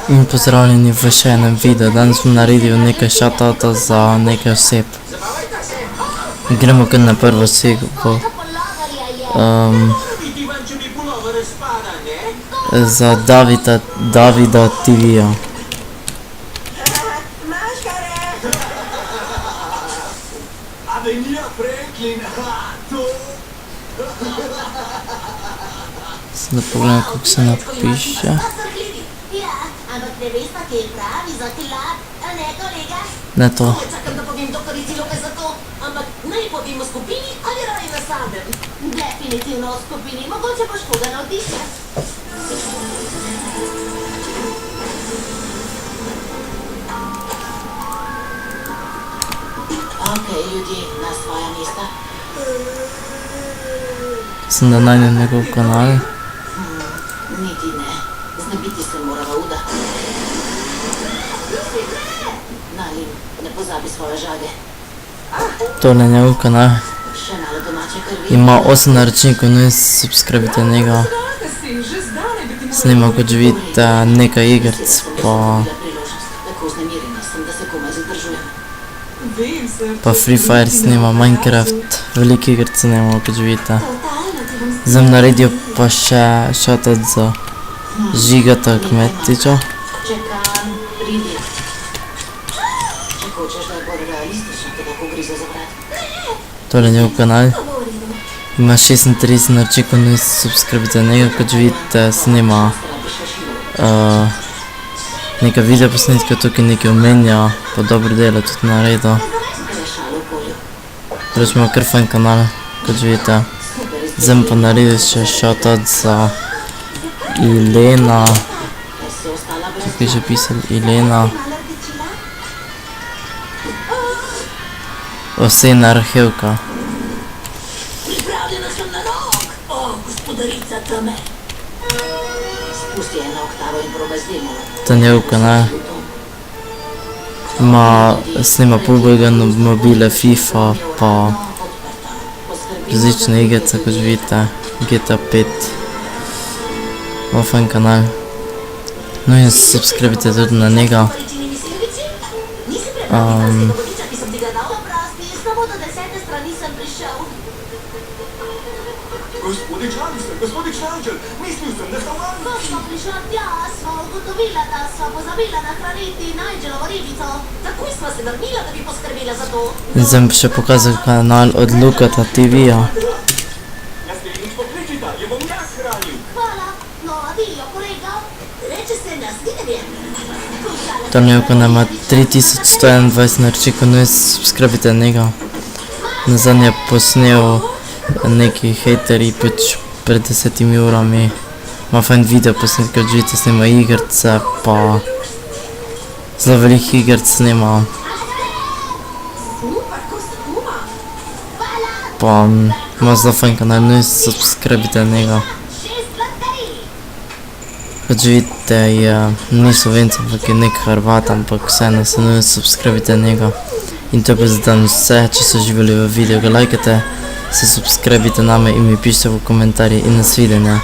In pozdravljeni v še enem videu. Danes bom naredil nekaj shoutouta za nekaj oseb. Gremo kar na prvo osebo. Za Davida TV-ja. Zdaj pogledam, kako se napiše. Ne to. Sem da najdem njegov kanal. Niti ne, znebiti se morava Uda. Nalin, ne pozabi svoje žage. Tole je njegov kanal. Še malo domače krvi. Ima 8 naročnikov, no in subscribite njega. Snima, kot že vidite, nekaj igrc, pa Free Fire snima, Minecraft, veliko igrc snima, kot že vidite. Zdaj bom naredil pa še shoutout za Žigata Kmetiča. Čekam, pridi. Če hočeš, da je bolj realistično, te tako grize za vrat. Tole je njegov kanal. Ima 36 naročnikov, no in subscribite njega, kot že vidite, snima nekaj videoposnetkov, tukaj nekaj omenja, pa dobro delo tudi naredil. Torej ima kar fajn kanal, kot že vidite. Zdaj bom pa naredil še shoutout za Ilena. Tukaj je že pisal Ilena. Osenar Hevka. Pripravljena sem na rok, o, gospodarica teme. Spusti eno oktavo in probaj z demolom. To je njegov kanal. Snima PUBG, mobile, FIFA, pa različne igrice, kot že vidite, GTA 5. Ima fajn kanal. No in subscribite tudi na njega. Gospodič Anđel, mislil sem, da sta v Anđel. Ko smo prišla tja, smo ugotovila, da sva pozabila nahraniti Nigelovo ribico. Takoj sva se vrnila, da bi poskrbela za to. Zdaj bom še pokazal kanal od Lukata TV-ja. Naslednjič pokličita, jo bom jaz hranil. Hvala, no adijo, kolega. Reče se naslednje. Tam njegov kanal ima 3121 naročnikov, no in subscribite njega. Nazadnje je posnel neki hejteri pred 10 urami. Ima fajn video posnetke, kot vidite, snima igrce, pa zelo veliko igrc snima. Pa ima zelo fajn kanal, no in subscribite njega. Kot že vidite, ni Slovenca, ampak je nek Hrvat, ampak vseeno se no in subscribite njega. In to je pa za danes vse. Če ste živeli v videu, ga lajkajte, se subscribite name in mi pišite v komentarji in nasvidenje.